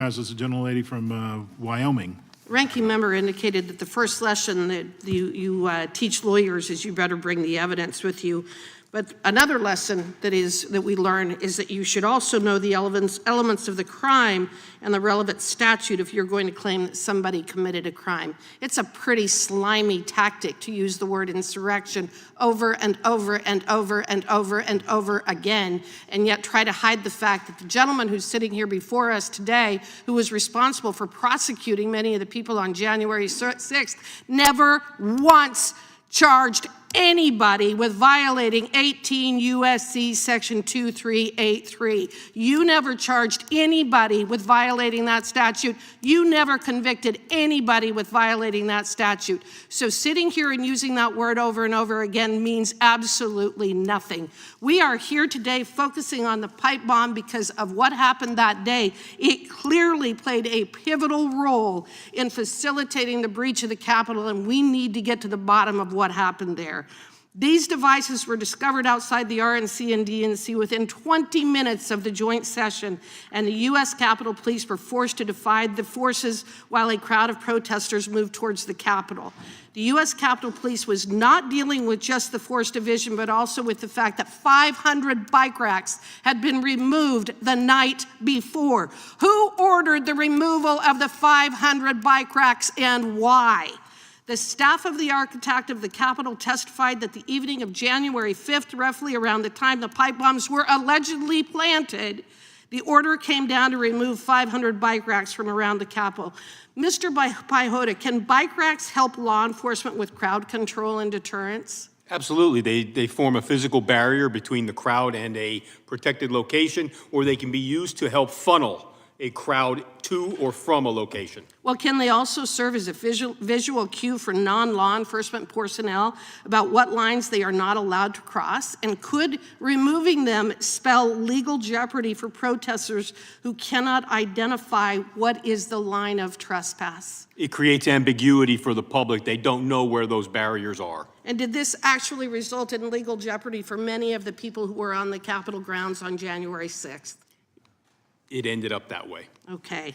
As is a gentlelady from Wyoming. Ranking member indicated that the first lesson that you teach lawyers is you better bring the evidence with you. But another lesson that we learn is that you should also know the elements of the crime and the relevant statute if you're going to claim that somebody committed a crime. It's a pretty slimy tactic to use the word insurrection over and over and over and over and over again, and yet try to hide the fact that the gentleman who's sitting here before us today, who was responsible for prosecuting many of the people on January 6th, never once charged anybody with violating 18 U.S.C. section 2383. You never charged anybody with violating that statute. You never convicted anybody with violating that statute. So sitting here and using that word over and over again means absolutely nothing. We are here today focusing on the pipe bomb because of what happened that day. It clearly played a pivotal role in facilitating the breach of the Capitol, and we need to get to the bottom of what happened there. These devices were discovered outside the RNC and DNC within 20 minutes of the joint session, and the U.S. Capitol Police were forced to defy the forces while a crowd of protesters moved towards the Capitol. The U.S. Capitol Police was not dealing with just the force division, but also with the fact that 500 bike racks had been removed the night before. Who ordered the removal of the 500 bike racks and why? The staff of the architect of the Capitol testified that the evening of January 5th, roughly around the time the pipe bombs were allegedly planted, the order came down to remove 500 bike racks from around the Capitol. Mr. Pajota, can bike racks help law enforcement with crowd control and deterrence? Absolutely. They form a physical barrier between the crowd and a protected location, or they can be used to help funnel a crowd to or from a location. Well, can they also serve as a visual cue for non-law enforcement personnel about what lines they are not allowed to cross? And could removing them spell legal jeopardy for protesters who cannot identify what is the line of trespass? It creates ambiguity for the public. They don't know where those barriers are. And did this actually result in legal jeopardy for many of the people who were on the Capitol grounds on January 6th? It ended up that way. Okay.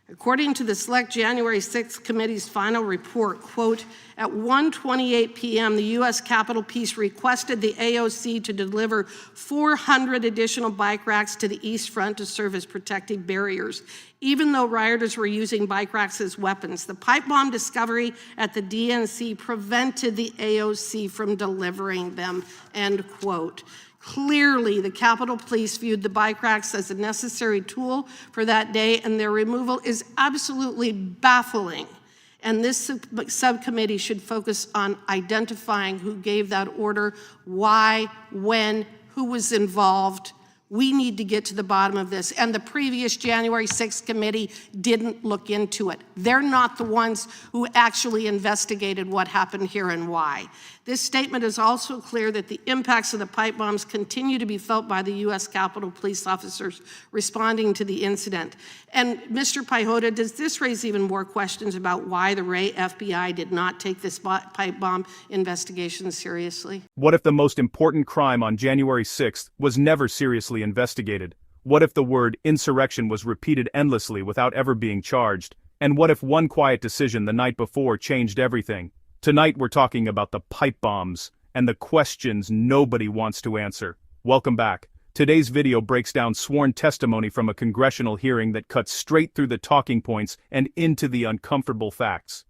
According to the Select January 6th Committee's final report, quote, at 1:28 p.m., the U.S. Capitol Police requested the AOC to deliver 400 additional bike racks to the East Front to serve as protective barriers, even though rioters were using bike racks as weapons. The pipe bomb discovery at the DNC prevented the AOC from delivering them, end quote. Clearly, the Capitol Police viewed the bike racks as a necessary tool for that day, and their removal is absolutely baffling. And this subcommittee should focus on identifying who gave that order, why, when, who was involved. We need to get to the bottom of this. And the previous January 6th committee didn't look into it. They're not the ones who actually investigated what happened here and why. This statement is also clear that the impacts of the pipe bombs continue to be felt by the U.S. Capitol Police officers responding to the incident. And Mr. Pajota, does this raise even more questions about why the Ray FBI did not take this pipe bomb investigation seriously? What if the most important crime on January 6th was never seriously investigated? What if the word insurrection was repeated endlessly without ever being charged? And what if one quiet decision the night before changed everything? Tonight we're talking about the pipe bombs and the questions nobody wants to answer. Welcome back. Today's video breaks down sworn testimony from a congressional hearing that cuts straight through the talking points and into the uncomfortable facts.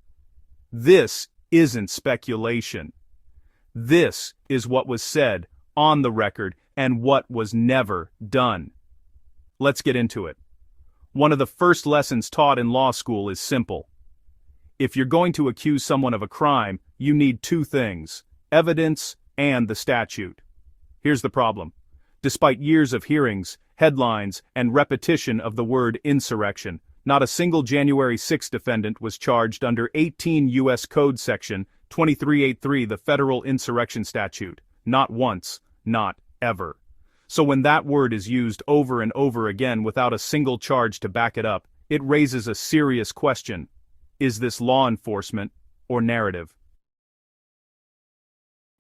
This isn't speculation. This is what was said on the record and what was never done. Let's get into it. One of the first lessons taught in law school is simple. If you're going to accuse someone of a crime, you need two things: evidence and the statute. Here's the problem. Despite years of hearings, headlines, and repetition of the word insurrection, not a single January 6 defendant was charged under 18 U.S. Code Section 2383, the federal insurrection statute. Not once, not ever. So when that word is used over and over again without a single charge to back it up, it raises a serious question. Is this law enforcement or narrative?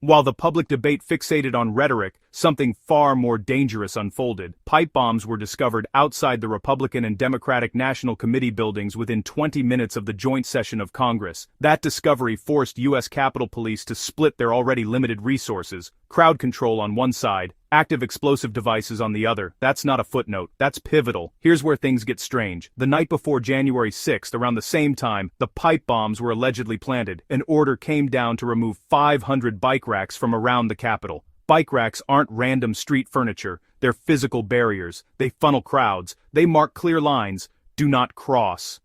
While the public debate fixated on rhetoric, something far more dangerous unfolded. Pipe bombs were discovered outside the Republican and Democratic National Committee buildings within 20 minutes of the joint session of Congress. That discovery forced U.S. Capitol Police to split their already limited resources, crowd control on one side, active explosive devices on the other. That's not a footnote, that's pivotal. Here's where things get strange. The night before January 6th, around the same time, the pipe bombs were allegedly planted. An order came down to remove 500 bike racks from around the Capitol. Bike racks aren't random street furniture, they're physical barriers. They funnel crowds, they mark clear lines, do not cross.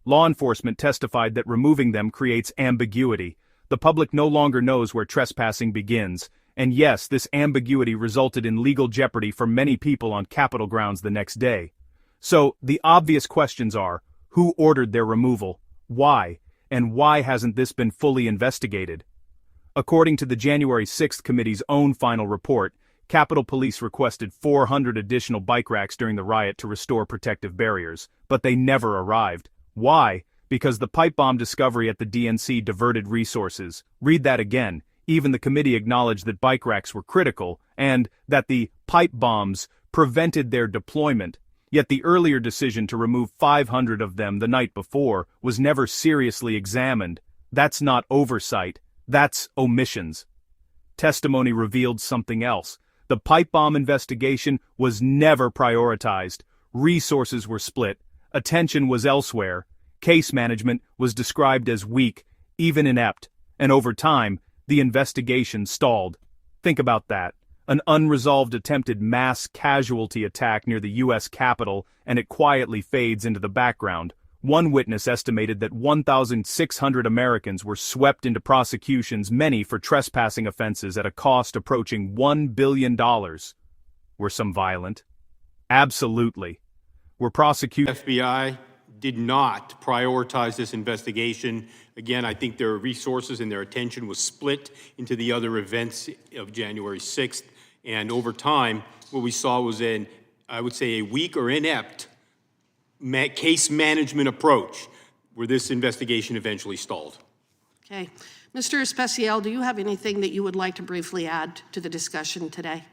Law enforcement testified that removing them creates ambiguity. The public no longer knows where trespassing begins. And yes, this ambiguity resulted in legal jeopardy for many people on Capitol grounds the next day. So, the obvious questions are, who ordered their removal? Why? And why hasn't this been fully investigated? According to the January 6th committee's own final report, Capitol Police requested 400 additional bike racks during the riot to restore protective barriers, but they never arrived. Why? Because the pipe bomb discovery at the DNC diverted resources. Read that again. Even the committee acknowledged that bike racks were critical, and that the pipe bombs prevented their deployment. Yet the earlier decision to remove 500 of them the night before was never seriously examined. That's not oversight, that's omissions. Testimony revealed something else. The pipe bomb investigation was never prioritized. Resources were split. Attention was elsewhere. Case management was described as weak, even inept. And over time, the investigation stalled. Think about that. An unresolved attempted mass casualty attack near the U.S. Capitol, and it quietly fades into the background. One witness estimated that 1,600 Americans were swept into prosecutions, many for trespassing offenses at a cost approaching $1 billion. Were some violent? Absolutely. Were prosecutions... FBI did not prioritize this investigation. Again, I think their resources and their attention was split into the other events of January 6th. And over time, what we saw was I would say, a weak or inept case management approach where this investigation eventually stalled. Okay. Mr. Especial, do you have anything that you would like to briefly add to the discussion today?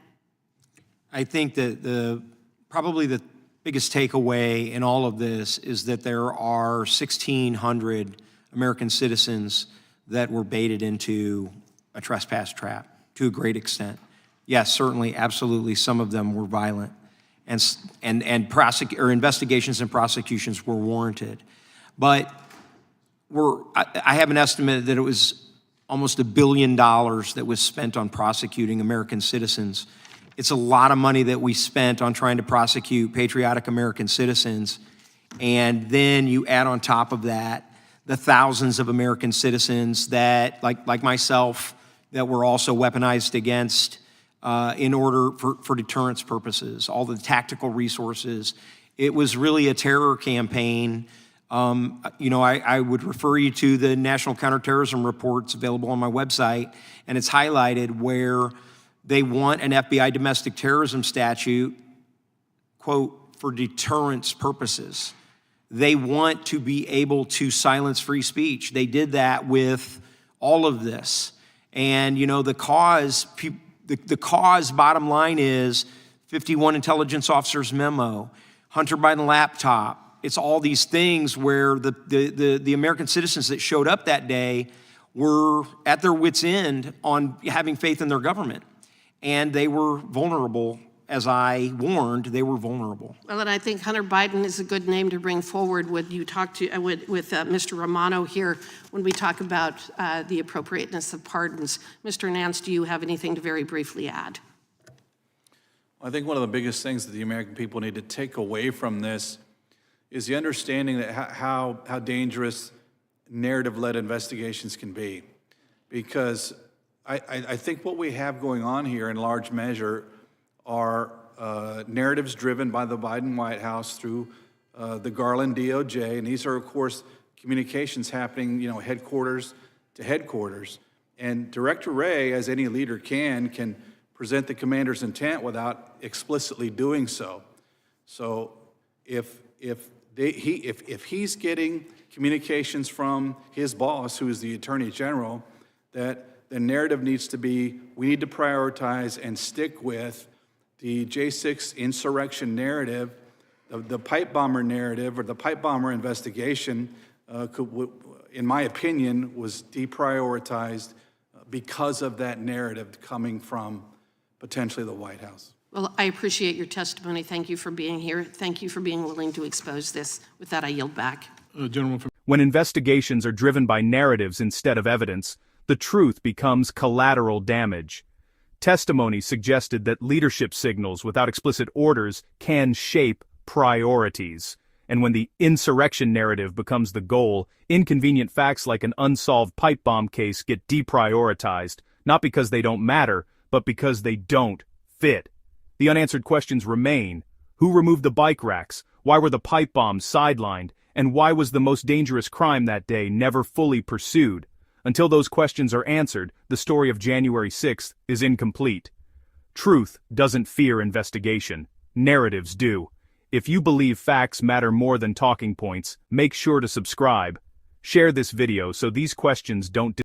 I think that probably the biggest takeaway in all of this is that there are 1,600 American citizens that were baited into a trespass trap to a great extent. Yes, certainly, absolutely, some of them were violent, and investigations and prosecutions were warranted. But I have an estimate that it was almost $1 billion that was spent on prosecuting American citizens. It's a lot of money that we spent on trying to prosecute patriotic American citizens, and then you add on top of that the thousands of American citizens that, like myself, that were also weaponized against in order for deterrence purposes, all the tactical resources. It was really a terror campaign. I would refer you to the National Counterterrorism Reports available on my website, and it's highlighted where they want an FBI domestic terrorism statute, quote, for deterrence purposes. They want to be able to silence free speech. They did that with all of this. And, the cause, bottom line is 51 intelligence officers' memo, Hunter Biden laptop. It's all these things where the American citizens that showed up that day were at their wits' end on having faith in their government. And they were vulnerable. As I warned, they were vulnerable. Well, and I think Hunter Biden is a good name to bring forward when you talk to with Mr. Romano here when we talk about the appropriateness of pardons. Mr. Nance, do you have anything to very briefly add? I think one of the biggest things that the American people need to take away from this is the understanding that how dangerous narrative-led investigations can be. Because I think what we have going on here in large measure are narratives driven by the Biden White House through the Garland DOJ, and these are, of course, communications happening, headquarters to headquarters. And Director Wray, as any leader can present the commander's intent without explicitly doing so. So if he's getting communications from his boss, who is the Attorney General, that the narrative needs to be, we need to prioritize and stick with the J6 insurrection narrative. The pipe bomber narrative, or the pipe bomber investigation, in my opinion, was deprioritized because of that narrative coming from potentially the White House. Well, I appreciate your testimony. Thank you for being here. Thank you for being willing to expose this. With that, I yield back. Gentleman from When investigations are driven by narratives instead of evidence, the truth becomes collateral damage. Testimony suggested that leadership signals without explicit orders can shape priorities. And when the insurrection narrative becomes the goal, inconvenient facts like an unsolved pipe bomb case get deprioritized, not because they don't matter, but because they don't fit. The unanswered questions remain. Who removed the bike racks? Why were the pipe bombs sidelined? And why was the most dangerous crime that day never fully pursued? Until those questions are answered, the story of January 6th is incomplete. Truth doesn't fear investigation. Narratives do. If you believe facts matter more than talking points, make sure to subscribe. Share this video so these questions don't